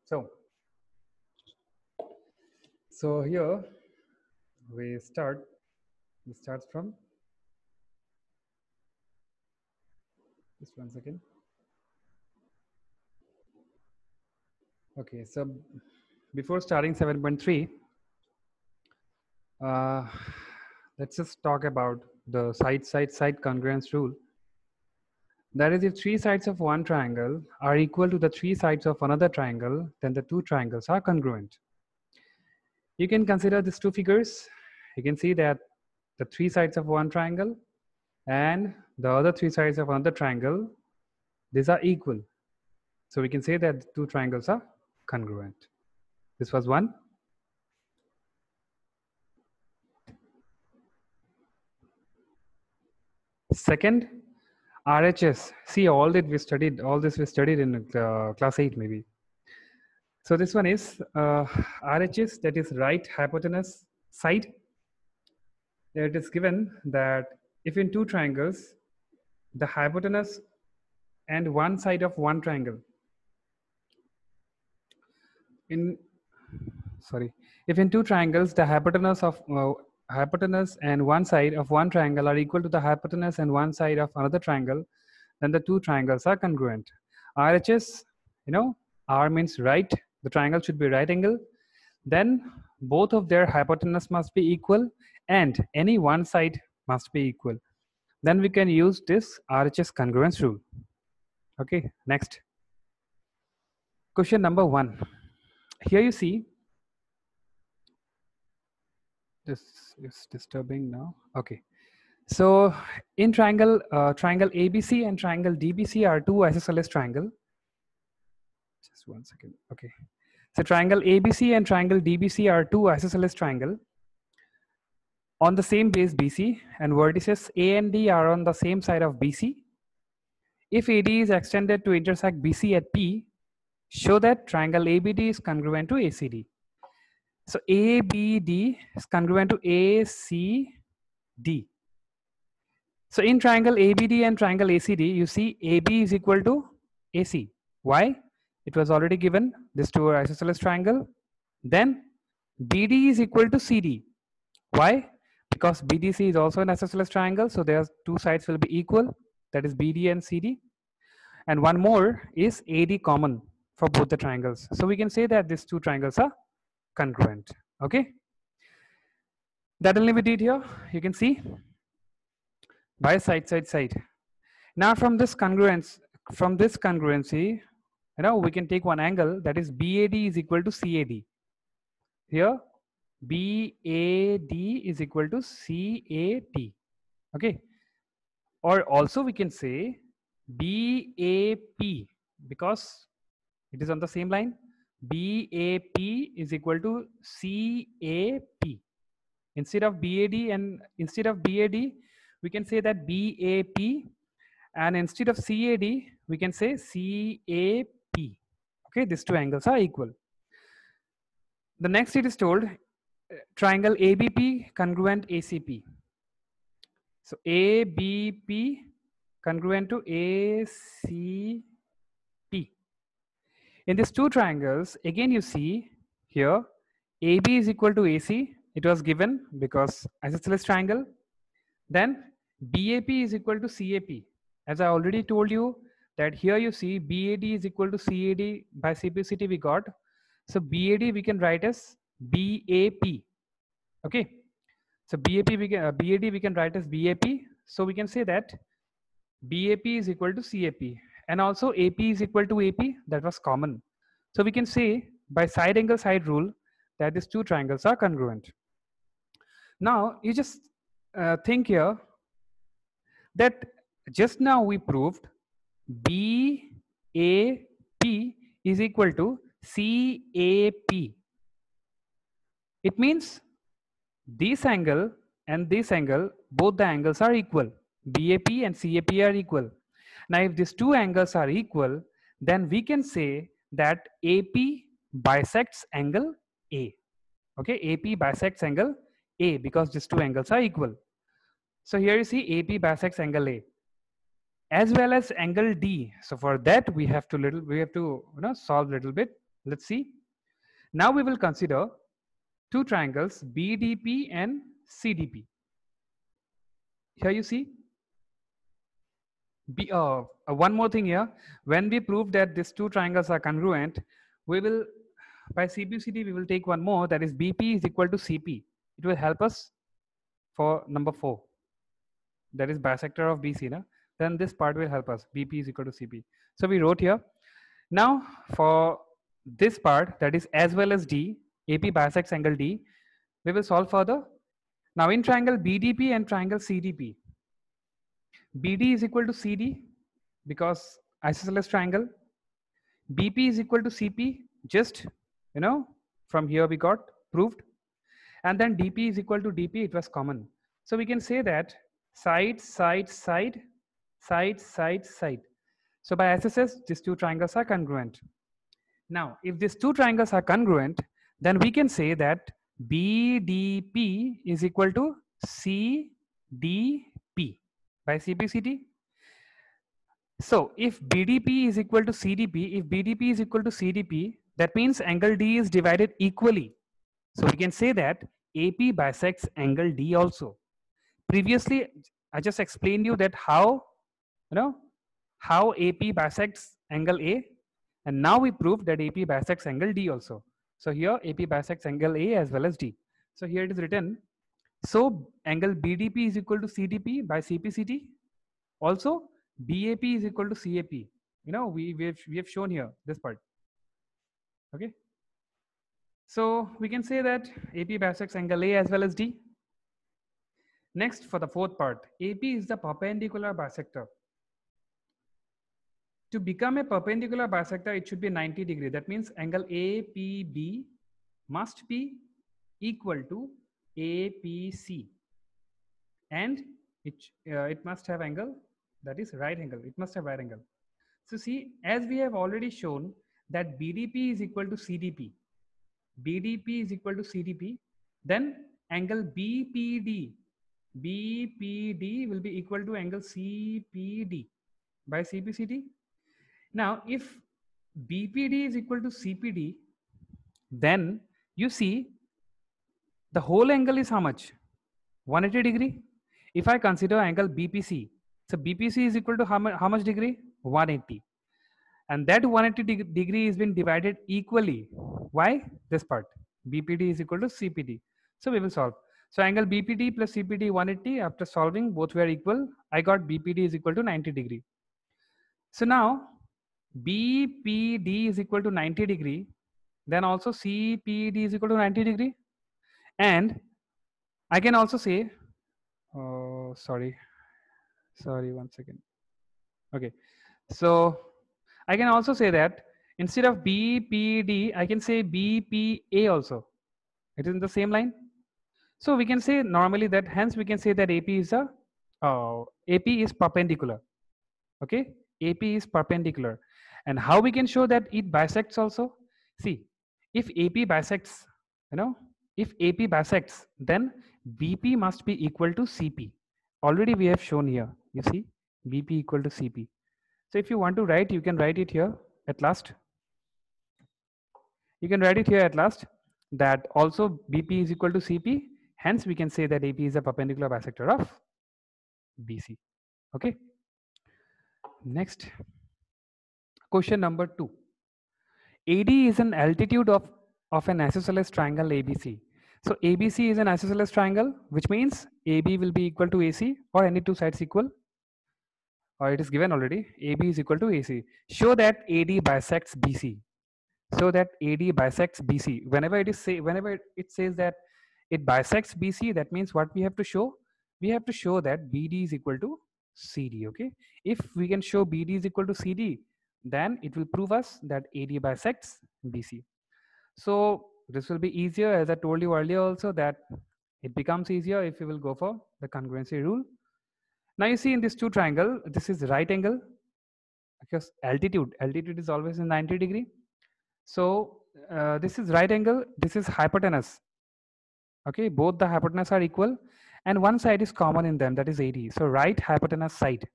So, so here we start. We start from just 1 second. Okay, so before starting 7.3, uh, let's just talk about the side congruence rule. That is, if three sides of one triangle are equal to the three sides of another triangle, then the two triangles are congruent. You can consider these two figures. You can see that the three sides of one triangle and the other three sides of another triangle, these are equal. So we can say that the two triangles are congruent. This was one. Second, RHS. See, all this we studied in class 8 maybe. So this one is RHS, that is right hypotenuse side. It is given that if in two triangles, the hypotenuse and one side of one triangle, if in two triangles the hypotenuse and one side of one triangle are equal to the hypotenuse and one side of another triangle, then the two triangles are congruent. RHS, R means right, the triangle should be right angle, then both of their hypotenuse must be equal and any one side must be equal. Then we can use this RHS congruence rule. Okay, next. Question number 1. Here you see, this is disturbing now. Okay. So in triangle ABC and triangle DBC are two isosceles triangle. Just 1 second. Okay. So triangle ABC and triangle DBC are two isosceles triangle on the same base BC, and vertices A and D are on the same side of BC. If AD is extended to intersect BC at P, show that triangle ABD is congruent to ACD. So ABD is congruent to ACD. So in triangle ABD and triangle ACD, you see AB is equal to AC. Why? It was already given, this two are isosceles triangle. Then BD is equal to CD. Why? Because BDC is also an isosceles triangle, so their two sides will be equal, that is BD and CD. And one more is AD common for both the triangles. So we can say that these two triangles are congruent. Okay? That only we did here. You can see by side. Now from this congruency, we can take one angle, that is BAD is equal to CAD. Here BAD is equal to CAD. Okay. Or also we can say BAP, because it is on the same line. BAP is equal to CAP. Instead of BAD, we can say that BAP, and instead of CAD, we can say CAP. Okay, these two angles are equal. The next it is told triangle ABP congruent ACP. So ABP congruent to ACP. In these two triangles, again you see here AB is equal to AC. It was given because isosceles triangle. Then BAP is equal to CAP. As I already told you that here you see BAD is equal to CAD, by simplicity we got. So BAD we can write as BAP. Okay. So BAD we can write as BAP. So we can say that BAP is equal to CAP, and also AP is equal to AP. That was common. So we can say by side angle side rule that these two triangles are congruent. Now you just think here that just now we proved BAP is equal to CAP. It means this angle and this angle, both the angles are equal. BAP and CAP are equal. Now if these two angles are equal, then we can say that AP bisects angle A. Okay, AP bisects angle A because these two angles are equal. So here you see AP bisects angle A as well as angle D. So for that we have to solve a little bit. Let's see. Now we will consider two triangles BDP and CDP. Here you see one more thing here. When we prove that these two triangles are congruent, we will by CBCD we will take one more, that is BP is equal to CP. It will help us for number 4, that is bisector of BC. Then this part will help us, BP is equal to CP. So we wrote here. Now for this part, that is as well as D, AP bisects angle D, we will solve further. Now in triangle BDP and triangle CDP, BD is equal to CD because isosceles triangle. BP is equal to CP, just from here we got proved. And then DP is equal to DP, it was common. So we can say that side, side, side, side, side, side. So by SSS, these two triangles are congruent. Now, if these two triangles are congruent, then we can say that BDP is equal to CDP by CBCD. So if BDP is equal to CDP, if BDP is equal to CDP, that means angle D is divided equally. So we can say that AP bisects angle D also. Previously, I just explained you that how AP bisects angle A, and now we proved that AP bisects angle D also. So here AP bisects angle A as well as D. So here it is written. So angle BDP is equal to CDP by CPCD. Also BAP is equal to CAP. We have shown here this part. Okay. So we can say that AP bisects angle A as well as D. Next, for the fourth part, AP is the perpendicular bisector. To become a perpendicular bisector, it should be 90 degree. That means angle APB must be equal to APC, and it must have angle, that is right angle. It must have right angle. So see, as we have already shown that BDP is equal to CDP, BDP is equal to CDP, then angle BPD will be equal to angle CPD by CPCD. Now, if BPD is equal to CPD, then you see the whole angle is how much? 180 degree. If I consider angle BPC, so BPC is equal to how much degree? 180. And that 180 degree is been divided equally. Why? This part. BPD is equal to CPD. So we will solve. So angle BPD plus CPD 180, after solving both were equal, I got BPD is equal to 90 degree. So now BPD is equal to 90 degree, then also CPD is equal to 90 degree. And I can also say, sorry, one second. Okay, so I can also say that instead of BPD, I can say BPA also. It is in the same line. So we can say normally that, hence we can say that AP is perpendicular. Okay, AP is perpendicular. And how we can show that it bisects also? See, if AP bisects, if AP bisects, then BP must be equal to CP. Already we have shown here, you see, BP equal to CP. So if you want to write, you can write it here at last. You can write it here at last that also BP is equal to CP. Hence we can say that AP is a perpendicular bisector of BC. Okay. Next, question number 2. AD is an altitude of an isosceles triangle ABC. So ABC is an isosceles triangle, which means AB will be equal to AC, or any two sides equal, or it is given already. AB is equal to AC. Show that AD bisects BC. So that AD bisects BC. Whenever it says that it bisects BC, that means what we have to show? We have to show that BD is equal to CD. Okay. If we can show BD is equal to CD, then it will prove us that AD bisects BC. So this will be easier, as I told you earlier also, that it becomes easier if we will go for the congruency rule. Now you see in this two triangle, this is right angle because altitude is always in 90 degree. So this is right angle, this is hypotenuse. Okay, both the hypotenuse are equal and one side is common in them, that is AD. So right hypotenuse side.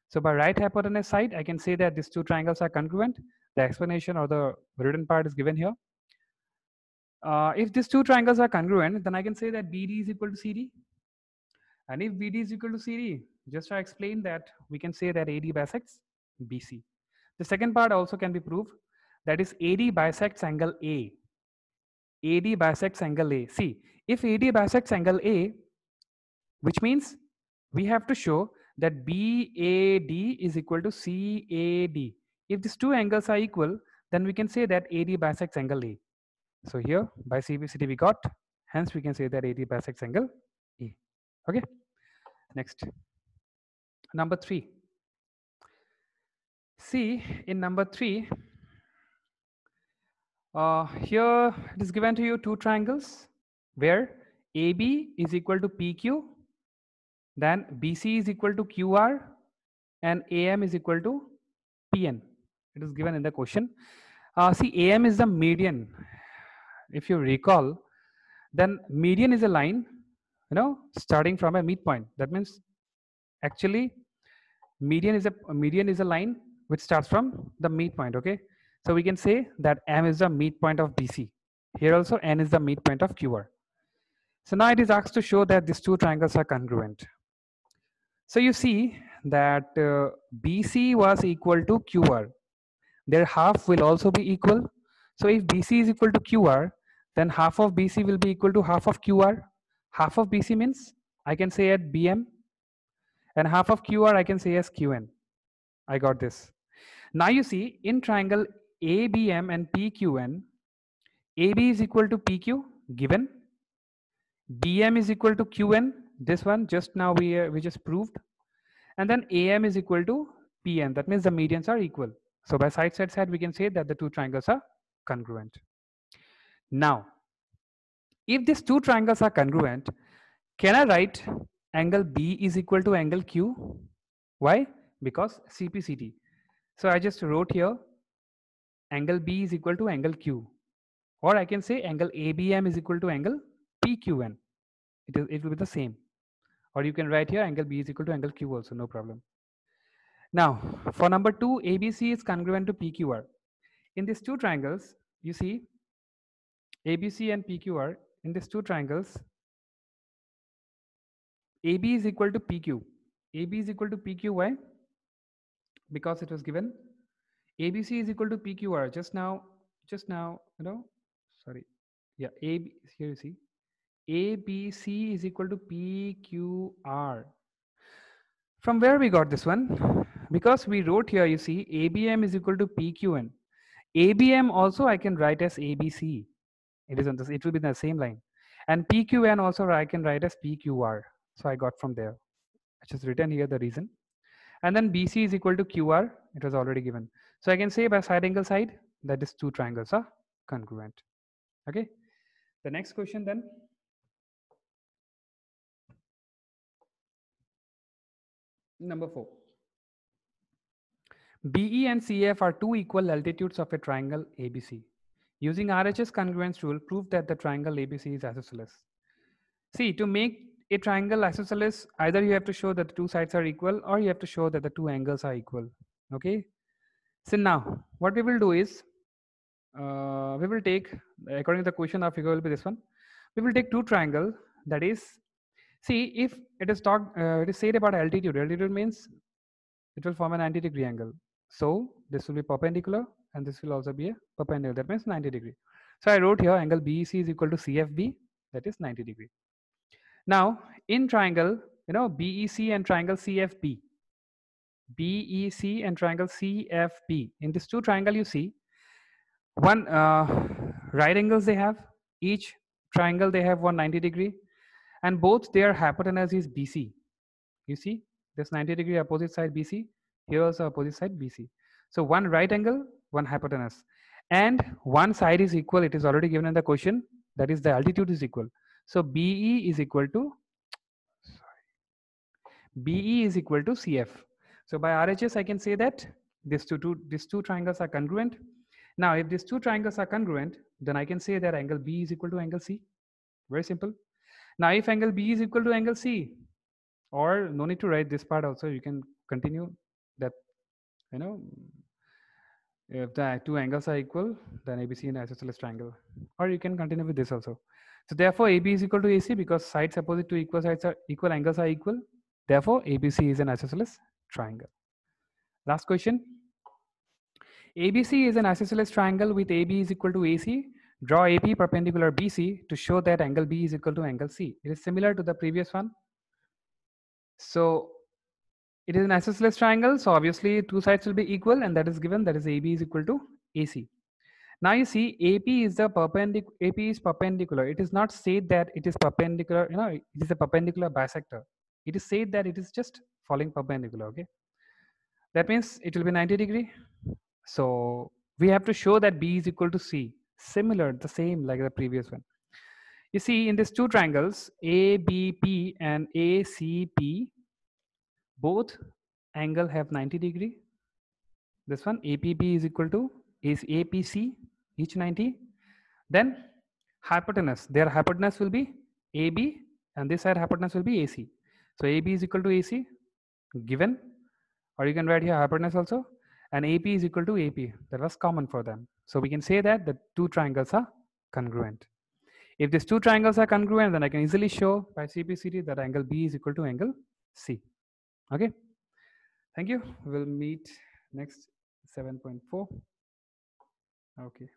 So by right hypotenuse side, I can say that these two triangles are congruent. The explanation or the written part is given here. If these two triangles are congruent, then I can say that BD is equal to CD. And if BD is equal to CD, just to explain that, we can say that AD bisects BC. The second part also can be proved, that is AD bisects angle A. AD bisects angle A. See, if AD bisects angle A, which means we have to show that BAD is equal to CAD. If these two angles are equal, then we can say that AD bisects angle A. So here by CBCD we got, hence we can say that AD bisects angle A. Okay, next. Number 3. See, in number 3, here it is given to you two triangles where AB is equal to PQ, then BC is equal to QR, and AM is equal to PN. It is given in the question. See, AM is the median. If you recall, then median is a line, starting from a midpoint. That means actually median is a line which starts from the midpoint. Okay, so we can say that M is the midpoint of BC. Here also N is the midpoint of QR. So now it is asked to show that these two triangles are congruent. So you see that BC was equal to QR. Their half will also be equal. So if BC is equal to QR, then half of BC will be equal to half of QR. Half of BC means I can say at BM, and half of QR I can say as QN. I got this. Now you see in triangle ABM and PQN, AB is equal to PQ given, BM is equal to QN, this one just now we just proved, and then AM is equal to PN. That means the medians are equal. So by side we can say that the two triangles are congruent. Now, if these two triangles are congruent, can I write angle B is equal to angle Q? Why? Because CPCT. So I just wrote here angle B is equal to angle Q, or I can say angle ABM is equal to angle PQN. It will be the same. Or you can write here angle B is equal to angle Q also, no problem. Now, for number 2, ABC is congruent to PQR. In these two triangles, you see ABC and PQR, in these two triangles, AB is equal to PQ. AB is equal to PQ, why? Because it was given ABC is equal to PQR. Just now, sorry. Yeah, AB, here you see. ABC is equal to PQR. From where we got this one? Because we wrote here, you see, ABM is equal to PQN. ABM also I can write as ABC. It is on this, it will be in the same line. And PQN also I can write as PQR. So I got from there. I just written here the reason. And then BC is equal to QR. It was already given. So I can say by side angle side that these two triangles are congruent. Okay. The next question then. Number 4. BE and CF are two equal altitudes of a triangle ABC. Using RHS congruence rule, prove that the triangle ABC is isosceles. See, to make a triangle isosceles, either you have to show that the two sides are equal or you have to show that the two angles are equal. Okay. So now, what we will do is, we will take, according to the question, our figure will be this one. We will take two triangle, that is, see, if it is talked, it is said about altitude. Altitude means it will form a 90-degree angle. So this will be perpendicular and this will also be a perpendicular. That means 90 degree. So I wrote here angle BEC is equal to CFB, that is 90 degree. Now in triangle, BEC and triangle CFB. BEC and triangle CFB. In this two triangle, you see one right angles they have. Each triangle they have 190 degree, and both their hypotenuse is BC. You see this 90 degree opposite side BC. Here also opposite side BC. So one right angle, one hypotenuse, and one side is equal. It is already given in the question. That is the altitude is equal. So BE is equal to CF. So by RHS, I can say that these two triangles are congruent. Now, if these two triangles are congruent, then I can say that angle B is equal to angle C. Very simple. Now, if angle B is equal to angle C, or no need to write this part also, you can continue that, you know, if the two angles are equal, then ABC and isosceles triangle. Or you can continue with this also. So therefore, AB is equal to AC because sides opposite to equal sides are equal, angles are equal. Therefore, ABC is an isosceles triangle. Last question. ABC is an isosceles triangle with AB is equal to AC. Draw AP perpendicular BC to show that angle B is equal to angle C. It is similar to the previous one. So it is an isosceles triangle. So obviously two sides will be equal, and that is given, that is AB is equal to AC. Now you see AP is the perpendicular, AP is perpendicular. It is not said that it is perpendicular, it is a perpendicular bisector. It is said that it is just falling perpendicular, okay? That means it will be 90 degree. So we have to show that B is equal to C, similar, the same like the previous one. You see in these two triangles, ABP and ACP, both angle have 90 degree. This one APP is equal to is APC, each 90. Then hypotenuse, their hypotenuse will be AB and this side hypotenuse will be AC. So AB is equal to AC given, or you can write here hypotenuse also, and AP is equal to AP. That was common for them. So we can say that the two triangles are congruent. If these two triangles are congruent, then I can easily show by CPCD that angle B is equal to angle C. Okay. Thank you. We'll meet next 7.4. Okay.